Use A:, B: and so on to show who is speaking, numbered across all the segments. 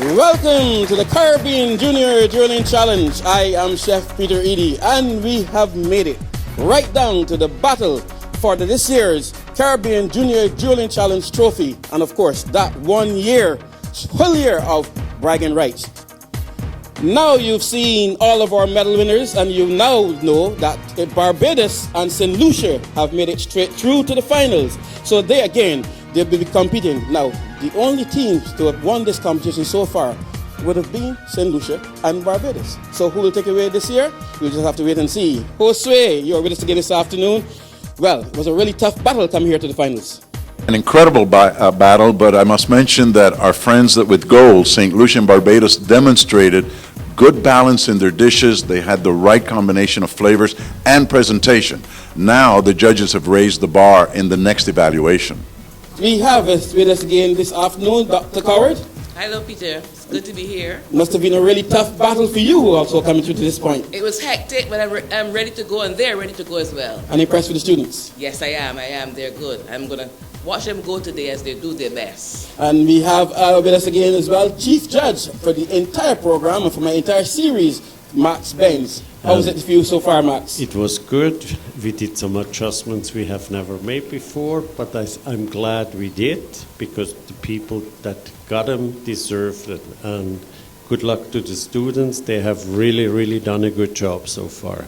A: Welcome to the Caribbean Juniour Duelling Challenge. I am Chef Peter Edie, and we have made it right down to the battle for this year's Caribbean Junior Duelling Challenge trophy, and of course that 1 year, full year of bragging rights. Now you've seen all of our medal winners, and you now know that Barbados and St Lucia have made it straight through to the finals. So they'll be competing. Now, the only teams to have won this competition so far would have been St Lucia and Barbados. So who will take it away this year? We'll just have to wait and see. Josue, you're with us again this afternoon. Well, it was a really tough battle coming here to the finals.
B: An incredible battle, but I must mention that our friends with gold, St. Lucia and Barbados, demonstrated good balance in their dishes. They had the right combination of flavors and presentation. Now the judges have raised the bar in the next evaluation.
A: We have with us again this afternoon Dr. Coward.
C: Hello, Peter. It's good to be here.
A: Must have been a really tough battle for you also coming through to this point.
C: It was hectic, but I'm ready to go, and they're ready to go as well.
A: And impressed with the students? Yes,
C: I am. They're good. I'm going to watch them go today as they do their best.
A: And we have with us again as well Chief Judge for the entire program and for my entire series, Max Benz. How was it for you so far, Max?
D: It was good. We did some adjustments we have never made before, but I'm glad we did, because the people that got them deserved it. And good luck to the students. They have really done a good job so far.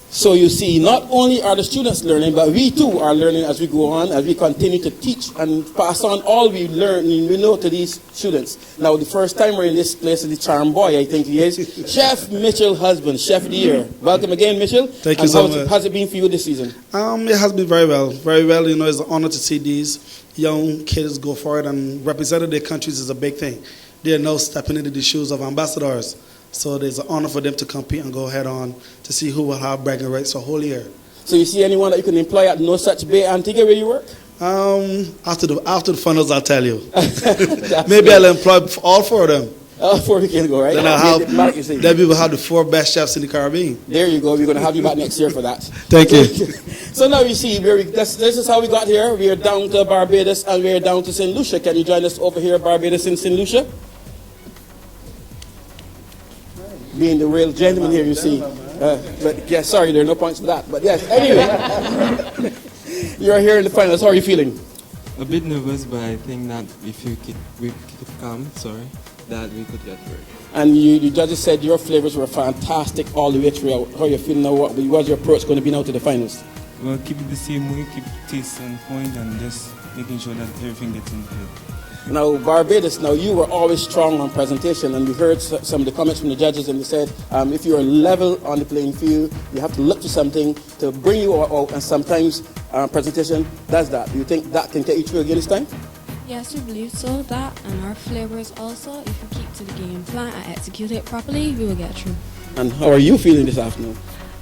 A: So you see, not only are the students learning, but we too are learning as we go on, as we continue to teach and pass on all we learn and we know to these students. Now, the first time we're in this place is the charm boy, I think he is, Chef Mitchell Husband, Chef of the Year. Welcome again, Mitchell.
E: Thank you so much.
A: How's it been for you this season?
E: It has been very well. Very well. You know, it's an honor to see these young kids go forward, and representing their countries is a big thing. They are now stepping into the shoes of ambassadors. So there's an honor for them to compete and go head on to see who will have bragging rights for a whole year.
A: So you see anyone that you can employ at No Such Bay, Antigua, where you work?
E: After the finals, I'll tell you. Maybe I'll employ all four of them.
A: All four we can go, right?
E: Then we will have the 4 best chefs in the Caribbean.
A: There you go. We're going to have you back next year for that.
E: Thank you.
A: So now you see, this is how we got here. We are down to Barbados and we are down to St Lucia. Can you join us over here, Barbados and St Lucia? Being the real gentleman here, you see. But yeah, sorry, there are no points for that. But yes, anyway, you're here in the finals. How are you feeling?
F: A bit nervous, but I think that if we keep calm, that we could get through it.
A: And you judges said your flavors were fantastic all the way throughout. How are you feeling now? What was your approach going to be now to the finals?
F: Well, keep it the same way, keep taste on point, and just making sure that everything gets in play.
A: Now, Barbados, you were always strong on presentation, and we heard some of the comments from the judges, and they said if you're level on the playing field, you have to look to something to bring you out, and sometimes presentation does that. Do you think that can get you through again this time?
G: Yes, we believe so. That and our flavors also, if we keep to the game plan and execute it properly, we will get through.
A: And how are you feeling this afternoon?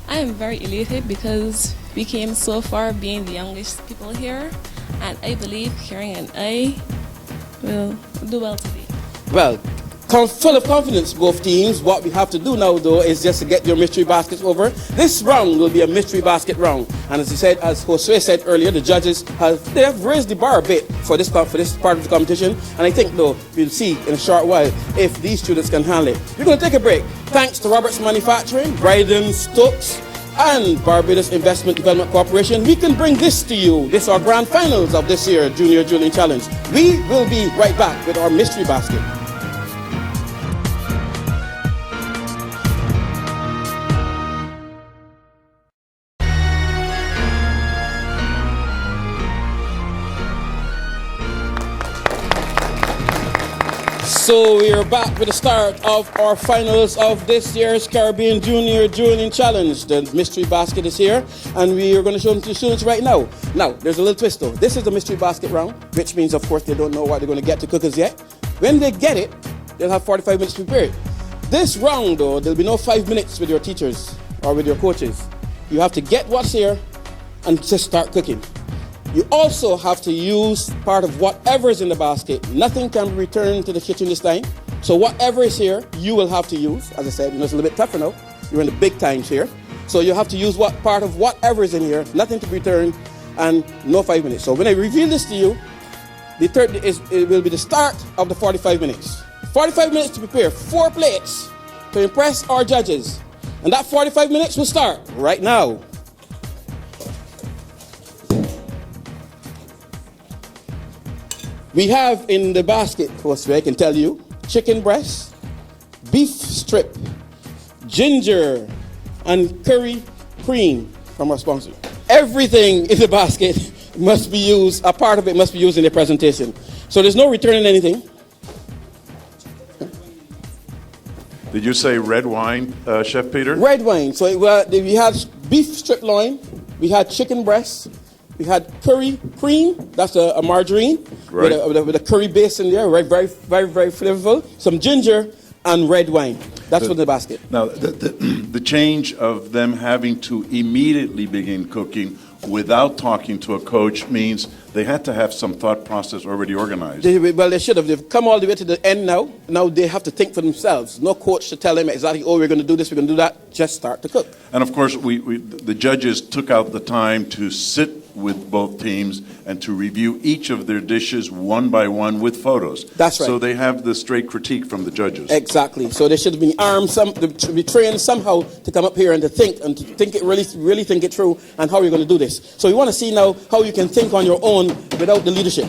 H: I am very elated because we came so far being the youngest people here, and I believe Karen and I will do well today. Well,
A: full of confidence, both teams. What we have to do now, though, is just to get your mystery baskets over. This round will be a mystery basket round, and as Josue said earlier, the judges have raised the bar a bit for this part of the competition, and I think, though, we'll see in a short while if these students can handle it. We're going to take a break. Thanks to Roberts Manufacturing, Bryden Stokes, and Barbados Investment Development Corporation, we can bring this to you. This is our grand finals of this year Junior Dueling Challenge. We will be right back with our mystery basket. So we are back with the start of our finals of this year's Caribbean Junior Duelling Challenge. The mystery basket is here, and we are going to show them to the students right now. Now, there's a little twist though. This is the mystery basket round, which means, of course, they don't know what they're going to get to cook as yet. When they get it, they'll have 45 minutes to prepare it. This round, though, there'll be no 5 minutes with your teachers or with your coaches. You have to get what's here and just start cooking. You also have to use part of whatever is in the basket. Nothing can be returned to the kitchen this time. So whatever is here, you will have to use. As I said, it's a little bit tougher now. You're in the big times here. So you have to use part of whatever is in here, nothing to be returned, and no 5 minutes. So when I reveal this to you, it will be the start of the 45 minutes. 45 minutes to prepare 4 plates to impress our judges. And that 45 minutes will start right now. We have in the basket, I can tell you, chicken breast, beef strip, ginger, and curry cream from our sponsor. Everything in the basket must be used, a part of it must be used in the presentation. So there's no returning anything.
B: Did you say red wine, Chef Peter?
A: Red wine. So we had beef strip loin, we had chicken breast, we had curry cream, that's a margarine,
B: right,
A: with a curry base in there, right, very, very, very flavorful. Some ginger and red wine. That's for the basket.
B: Now, the change of them having to immediately begin cooking without talking to a coach means they had to have some thought process already organized.
A: They should have. They've come all the way to the end now. Now they have to think for themselves. No coach to tell them exactly, oh, we're going to do this, we're going to do that. Just start to cook.
B: And of course, the judges took out the time to sit with both teams and to review each of their dishes one by one with photos.
A: That's right.
B: So they have the straight critique from the judges.
A: Exactly. So they should have been armed, to be trained somehow to come up here and to think it really think it through and how you're going to do this. So we want to see now how you can think on your own without the leadership.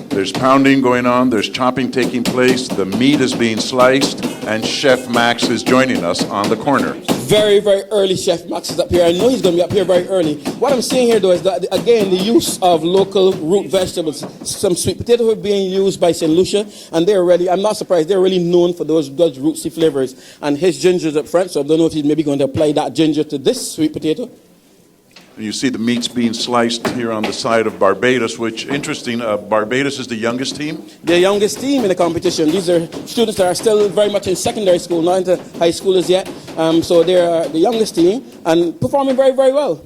B: There's pounding going on, there's chopping taking place, the meat is being sliced, and Chef Max is joining us on the corner.
A: Very, very early Chef Max is up here. I know he's going to be up here very early. What I'm seeing here, though, is that, again, the use of local root vegetables. Some sweet potatoes are being used by St. Lucia, and they're really, I'm not surprised, they're really known for those rootsy flavors. And his ginger's up front, so I don't know if he's maybe going to apply that ginger to this sweet potato.
B: And you see the meats being sliced here on the side of Barbados, which, interesting, Barbados is the youngest team?
A: The youngest team in the competition. These are students that are still very much in secondary school, not into high schoolers yet. So they're the youngest team and performing very, very well.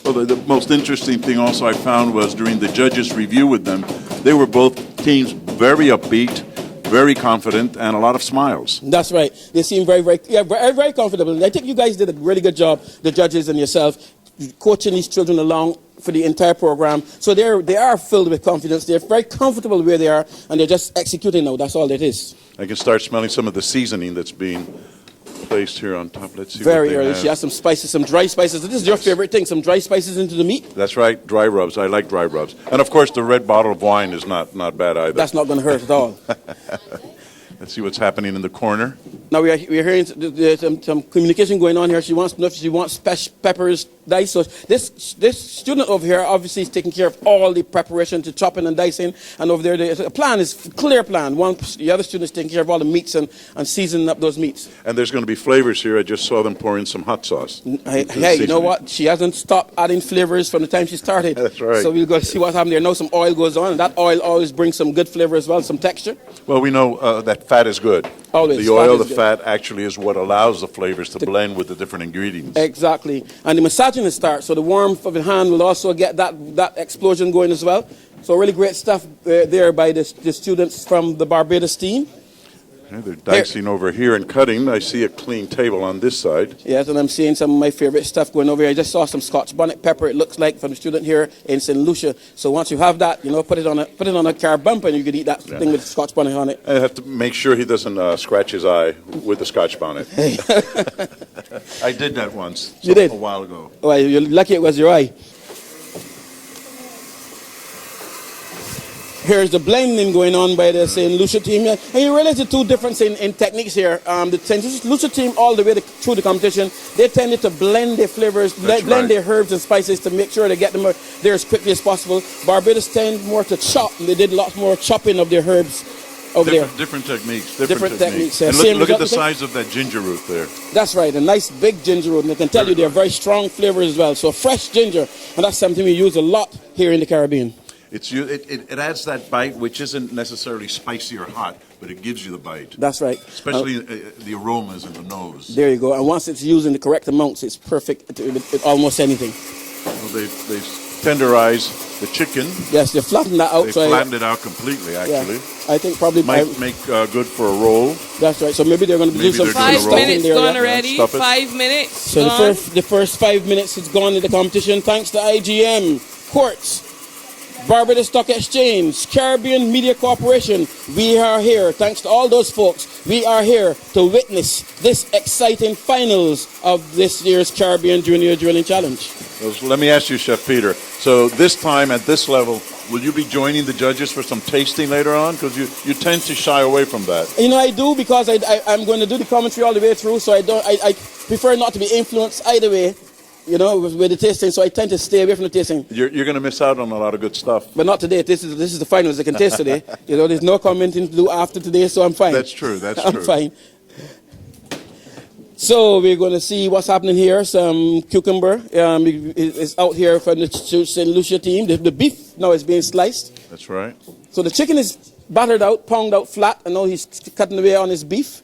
B: Well, the most interesting thing also I found was during the judges' review with them, they were both teams very upbeat, very confident, and a lot of smiles.
A: That's right. They seem very, very, very, very comfortable. I think you guys did a really good job, the judges and yourself, coaching these children along for the entire program. So they are filled with confidence. They're very comfortable where they are, and they're just executing now. That's all it is.
B: I can start smelling some of the seasoning that's being placed here on top. Let's see.
A: Very early. She has some spices, some dry spices. This is your favorite thing, some dry spices into the meat?
B: That's right, dry rubs. I like dry rubs. And of course, the red bottle of wine is not bad either.
A: That's not going to hurt at all.
B: Let's see what's happening in the corner.
A: Now we're hearing some communication going on here. She wants peppers diced. So this student over here obviously is taking care of all the preparation to chopping and dicing. And over there, the plan is clear plan. The other student is taking care of all the meats and seasoning up those meats.
B: And there's going to be flavors here. I just saw them pour in some hot sauce.
A: Hey, you know what? She hasn't stopped adding flavors from the time she started.
B: That's right.
A: So we'll go see what's happening there. Now some oil goes on, and that oil always brings some good flavor as well, some texture.
B: Well, we know that fat is good.
A: Always.
B: The oil, the fat actually is what allows the flavors to blend with the different ingredients.
A: Exactly. And the massaging will start, so the warmth of the hand will also get that explosion going as well. So really great stuff there by the students from the Barbados team.
B: Yeah, they're dicing over here and cutting. I see a clean table on this side.
A: Yes, and I'm seeing some of my favorite stuff going over here. I just saw some Scotch bonnet pepper, it looks like, from the student here in St. Lucia. So once you have that, put it on a car bumper and you could eat that thing with Scotch bonnet on it.
B: I have to make sure he doesn't scratch his eye with the Scotch bonnet. I did that once.
A: You did?
B: A while ago.
A: Oh, you're lucky it was your eye. Here's the blending going on by the St. Lucia team. And you realize the two differences in techniques here. The St. Lucia team, all the way through the competition, they tended to blend their flavors, blend their herbs and spices to make sure they get them there as quickly as possible. Barbados tend more to chop. They did lots more chopping of their herbs over there.
B: Different techniques.
A: Different techniques.
B: And look at the size of that ginger root there.
A: That's right, a nice big ginger root. And I can tell you they're very strong flavors as well. So fresh ginger, and that's something we use a lot here in the Caribbean.
B: It adds that bite, which isn't necessarily spicy or hot, but it gives you the bite.
A: That's right.
B: Especially the aromas in the nose.
A: There you go. And once it's used in the correct amounts, it's perfect with almost anything.
B: Well, they've tenderized the chicken.
A: Yes, they flattened that out.
B: They flattened it out completely, actually.
A: Yeah, I think probably
B: might make good for a roll.
A: That's right. So maybe they're going to do some
H: 5 minutes gone already. 5 minutes.
A: So the first 5 minutes is gone in the competition. Thanks to IGM Quartz. Barbados Stock Exchange, Caribbean Media Corporation, we are here. Thanks to all those folks, we are here to witness this exciting finals of this year's Caribbean Junior Duelling Challenge.
B: Well, let me ask you, Chef Peter, so this time at this level, will you be joining the judges for some tasting later on? Because you tend to shy away from that.
A: You know, I do, because I'm going to do the commentary all the way through, so I prefer not to be influenced either way, you know, with the tasting, so I tend to stay away from the tasting.
B: You're going to miss out on a lot of good stuff.
A: But not today. This is the finals. I can taste today. You know, there's no commenting to do after today, so I'm fine.
B: That's true.
A: I'm fine. So we're going to see what's happening here. Some cucumber is out here from the St Lucia team. The beef now is being sliced.
B: That's right.
A: So the chicken is battered out, pounded out flat, and now he's cutting away on his beef.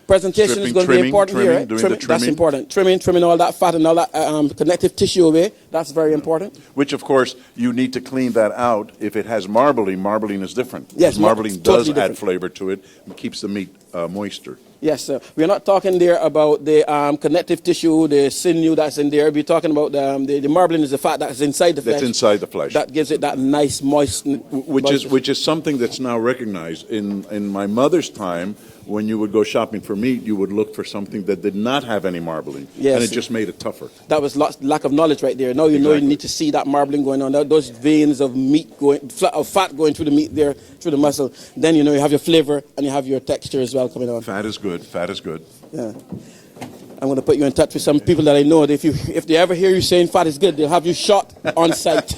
A: Presentation is going to be important here. Right? Trimming. That's important. Trimming all that fat and all that connective tissue away. That's very important.
B: Which, of course, you need to clean that out. If it has marbling, marbling is different.
A: Yes,
B: marbling
A: totally
B: does
A: different.
B: add flavor to it and keeps the meat moister.
A: Yes, sir. We're not talking there about the connective tissue, the sinew that's in there. We're talking about the marbling is the fat that's inside the flesh.
B: That's inside the flesh.
A: That gives it that nice moist.
B: Which is something that's now recognized. In my mother's time, when you would go shopping for meat, you would look for something that did not have any marbling.
A: Yes.
B: And it just made it tougher.
A: That was lack of knowledge right there. Now you know you need to see that marbling going on, those veins of meat of fat going through the meat there, through the muscle. Then you know you have your flavor and you have your texture as well coming on.
B: Fat is good. Fat is good.
A: Yeah. I'm going to put you in touch with some people that I know that if they ever hear you saying fat is good, they'll have you shot on site.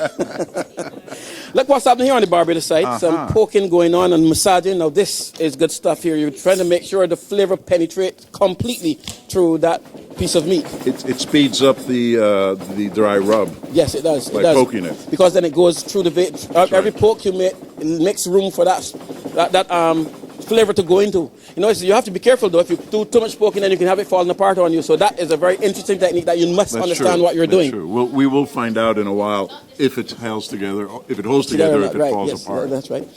A: Look what's happening here on the Barbados side. Some poking going on and massaging. Now this is good stuff here. You're trying to make sure the flavor penetrates completely through that piece of meat.
B: It speeds up the dry rub.
A: Yes, it does.
B: By poking it.
A: Because then it goes through the vein. Every poke you make, it makes room for that flavor to go into. You know, you have to be careful though. If you do too much poking, then you can have it falling apart on you. So that is a very interesting technique that you must understand what you're doing.
B: True. We will find out in a while if it holds together, if it holds together, if it falls apart.
A: That's right.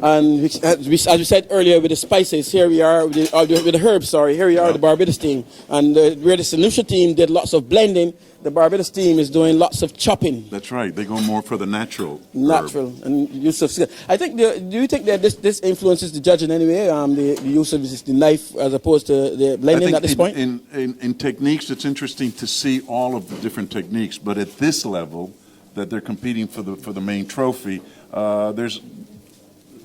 A: And as we said earlier, with the spices, here we are with the herbs. Sorry, here we are, the Barbados team, and where the St Lucia team did lots of blending, the Barbados team is doing lots of chopping.
B: That's right. They go more for the natural.
A: Natural and use of skill. I think. Do you think that this influences the judging anyway? The use of the knife as opposed to the blending at this point.
B: In techniques, it's interesting to see all of the different techniques. But at this level, that they're competing for the main trophy,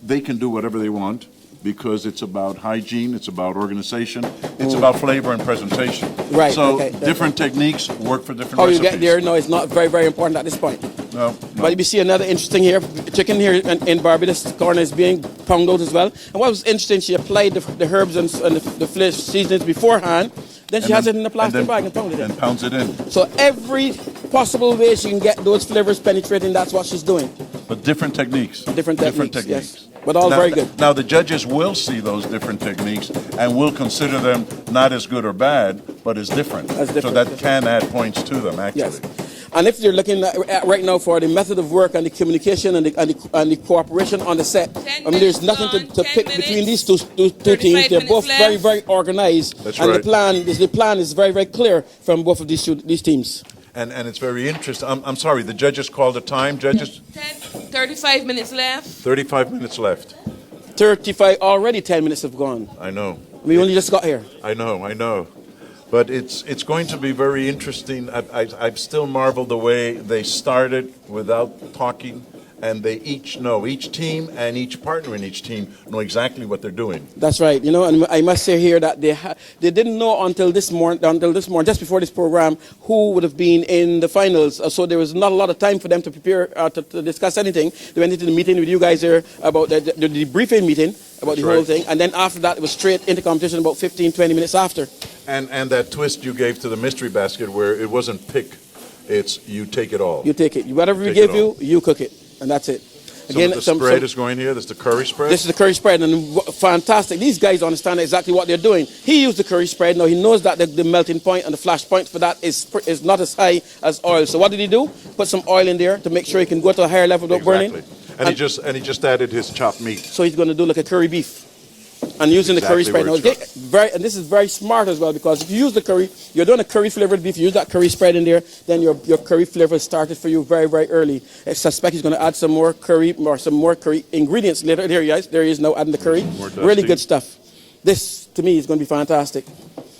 B: they can do whatever they want because it's about hygiene, it's about organization, it's about flavor and presentation.
A: Right.
B: So different techniques work for different recipes.
A: You get there? No, it's not very, very important at this point.
B: No.
A: But we see another interesting here. Chicken here in Barbados corner is being pounded out as well. And what was interesting, she applied the herbs and the flesh seasonings beforehand. Then she has it in a plastic bag and pounds it in.
B: And pounds it in.
A: So every possible way she can get those flavors penetrating, that's what she's doing.
B: But different techniques.
A: Different techniques. Yes. But all very good.
B: Now the judges will see those different techniques and will consider them not as good or bad, but as different. So that can add points to them, actually.
A: Yes. And if you're looking at right now for the method of work and the communication and the cooperation on the set, I mean, there's nothing to pick between these two teams. They're both very, very organized.
B: That's
A: and
B: right.
A: the plan is very, very clear from both of these teams.
B: And it's very interesting. I'm sorry, the judges called a time. Judges?
C: 35 minutes left.
B: 35 minutes left.
A: 35, already 10 minutes have gone.
B: I know.
A: We only just got here.
B: I know. But it's going to be very interesting. I still marvel the way they started without talking, and they each know, each team and each partner in each team know exactly what they're doing.
A: That's right. You know, and I must say here that they didn't know until this morning, just before this program, who would have been in the finals. So there was not a lot of time for them to prepare to discuss anything. They went into the meeting with you guys here about the debriefing meeting about the whole thing, and then after that it was straight into competition about 15-20 minutes after.
B: And that twist you gave to the mystery basket where it wasn't pick, it's you take it all.
A: You take it. Whatever we give you, you cook it. And that's it.
B: Again, the spread is going here. This is the curry spread? This
A: is the curry spread, and fantastic. These guys understand exactly what they're doing. He used the curry spread. Now, he knows that the melting point and the flash point for that is not as high as oil. So what did he do? Put some oil in there to make sure he can go to a higher level without burning.
B: And he just added his chopped meat.
A: So he's going to do like a curry beef. and using the curry
B: Exactly
A: spread.
B: where
A: Now,
B: it's
A: and this is very smart as well, because if you use the curry, you're doing a curry flavored beef, you use that curry spread in there, then your curry flavor started for you very, very early. I suspect he's going to add some more curry or some more curry ingredients later. There he is now adding the curry. Really good stuff. This, to me, is going to be fantastic.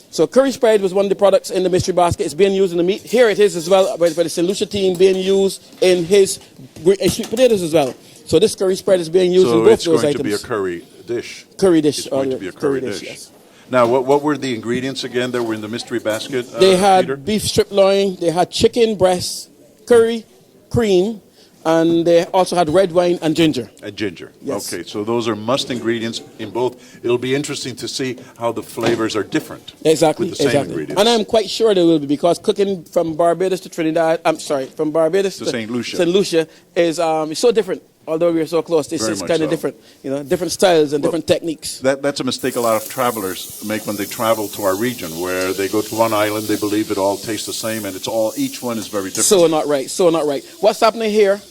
A: So curry spread was one of the products in the mystery basket. It's being used in the meat. Here it is as well by the St. Lucia team, being used in his sweet potatoes as well. So this curry spread is being used in both those items.
B: So it's going to be a curry dish.
A: Curry dish.
B: It's going to be a curry dish.
A: Yes.
B: Now, what were the ingredients again that were in the mystery basket?
A: They had
B: Peter?
A: beef strip loin, they had chicken breast, curry, cream, and they also had red wine and ginger.
B: And ginger.
A: Yes.
B: Okay, so those are must ingredients in both. It'll be interesting to see how the flavors are different.
A: Exactly.
B: With the same ingredients.
A: And I'm quite sure they will be, because cooking from Barbados to Trinidad, from Barbados to
B: St. Lucia.
A: St. Lucia is so different. Although we are so close, this is kind of different. Different styles and different techniques.
B: That's a mistake a lot of travelers make when they travel to our region, where they go to one island, they believe it all tastes the same, and each one is very different.
A: So not right. What's happening here?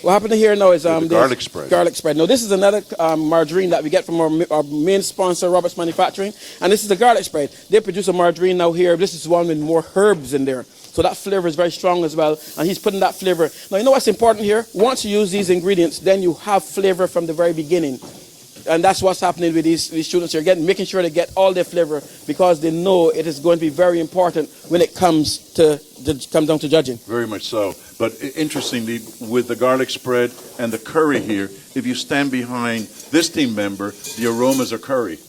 A: What happened here now is
B: the garlic spread.
A: Garlic spread. Now this is another margarine that we get from our main sponsor, Roberts Manufacturing, and this is the garlic spread. They produce a margarine now here. This is one with more herbs in there. So that flavor is very strong as well, and he's putting that flavor. Now, you know what's important here? Once you use these ingredients, then you have flavor from the very beginning. And that's what's happening with these students here, making sure they get all their flavor, because they know it is going to be very important when it comes down to judging.
B: Very much so. But interestingly, with the garlic spread and the curry here, if you stand behind this team member, the aromas are curry.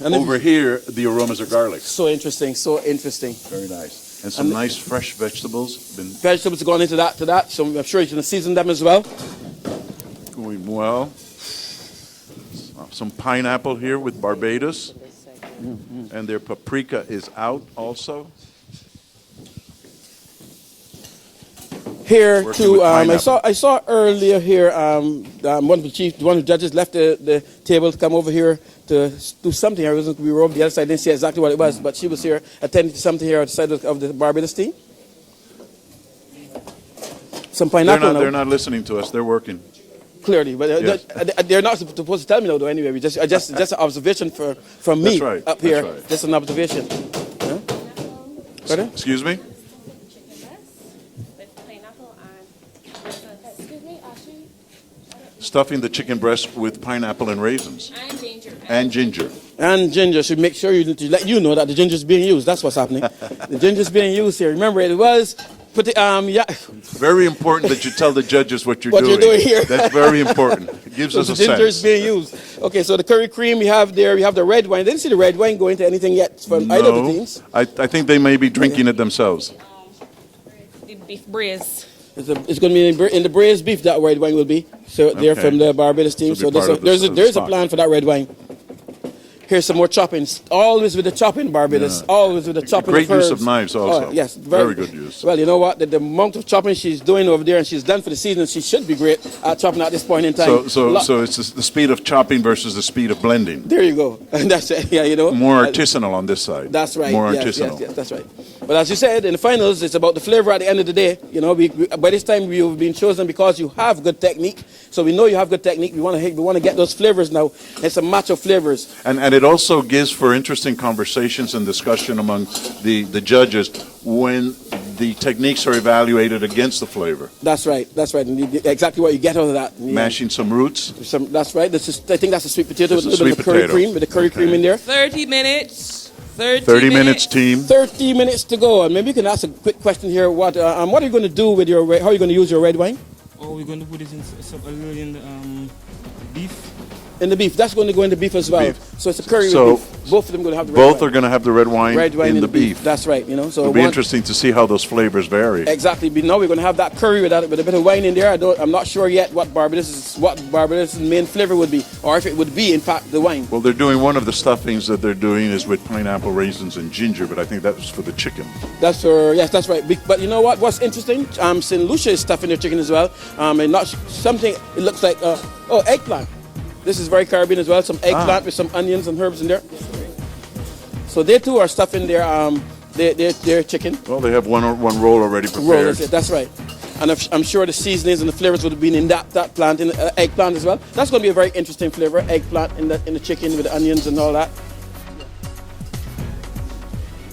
B: Over here, the aromas are garlic.
A: So interesting.
B: Very nice. And some nice fresh vegetables.
A: Vegetables are going into that, so I'm sure you can season them as well.
B: Going well. Some pineapple here with Barbados. And their paprika is out also.
A: Here too, I saw earlier here one of the judges left the table to come over here to do something. We were over the other side, I didn't see exactly what it was, but she was here attending to something here outside of the Barbados team. Some pineapple.
B: They're not listening to us. They're working.
A: Clearly, but
B: yes.
A: they're not supposed to tell me no, though. Anyway, just an observation from me up here.
B: That's right.
A: Just an observation. Huh?
B: Excuse me. Stuffing the chicken breast with pineapple and raisins. And ginger.
A: And ginger. Should make sure to let you know that the ginger is being used. That's what's happening. The ginger is being used here. Remember, it was
B: Very important that you tell the judges what you're
A: doing here.
B: That's very important. It gives us a sense.
A: The ginger is being used. Okay, so the curry cream we have there. We have the red wine. I didn't see the red wine go into anything yet from either of the teams.
B: I think they may be drinking it themselves.
H: The beef braise.
A: It's going to be in the braised beef that red wine will be. So they're from the Barbados team. So there's a plan for that red wine. Here's some more choppings. Always with the chopping, Barbados. Yeah. Always with the chopping.
B: Great use of knives also.
A: Oh, yes,
B: very good use.
A: Well, you know what? The amount of chopping she's doing over there, and she's done for the season, she should be great at chopping at this point in time.
B: So it's the speed of chopping versus the speed of blending.
A: There you go. And that's it. Yeah, you know.
B: More artisanal on this side.
A: That's right.
B: More artisanal.
A: Yes, that's right. But as you said, in the finals, it's about the flavor at the end of the day. You know, by this time you've been chosen because you have good technique. So we know you have good technique. We want to get those flavors now. It's a match of flavors.
B: And it also gives for interesting conversations and discussion among the judges when the techniques are evaluated against the flavor.
A: That's right. And exactly what you get out of that. Yeah.
B: Mashing some roots.
A: That's right. I think that's a sweet potato with a little bit of
B: curry
A: cream, with the curry cream in there.
H: 30 minutes.
B: 30 minutes, team.
A: 30 minutes to go. And maybe you can ask a quick question here. What are you going to do with your how are you going to use your red wine?
F: Oh, we're going to put it in the beef.
A: In the beef. That's going to go in the beef as well.
B: Beef.
A: So it's a curry with beef. Both of them going to have the red wine.
B: Both are going to have the red wine in the beef.
A: That's right. You know, so
B: it'll be interesting to see how those flavors vary.
A: Exactly. But now we're going to have that curry with a bit of wine in there. I'm not sure yet what Barbados' main flavor would be, or if it would be in fact the wine.
B: Well, they're doing one of the stuffings that they're doing is with pineapple, raisins, and ginger, but I think that was for the chicken.
A: That's right. But you know what? What's interesting? St. Lucia is stuffing their chicken as well. And not something. It looks like eggplant. This is very Caribbean as well. Some eggplant with some onions and herbs in there. So they too are stuffing their chicken.
B: Well, they have one roll already prepared.
A: That's right. and I'm sure the seasonings and the flavors would have been in that plant, in eggplant as well. That's going to be a very interesting flavor, eggplant in the chicken with the onions and all that.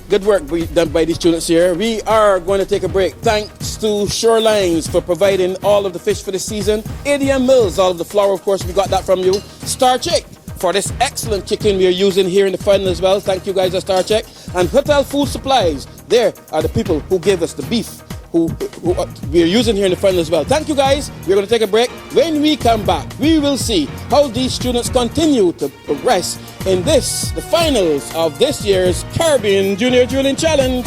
A: Good work done by these students here. We are going to take a break. Thanks to Shorelines for providing all of the fish for this season. ADM Mills, all of the flour, of course, we got that from you. Star Check for this excellent chicken we are using here in the final as well. Thank you guys at Star Check. And Hotel Food Supplies, there are the people who gave us the beef who we are using here in the final as well. Thank you guys. We're going to take a break. When we come back, we will see how these students continue to progress in the finals of this year's Caribbean Junior Dueling Challenge.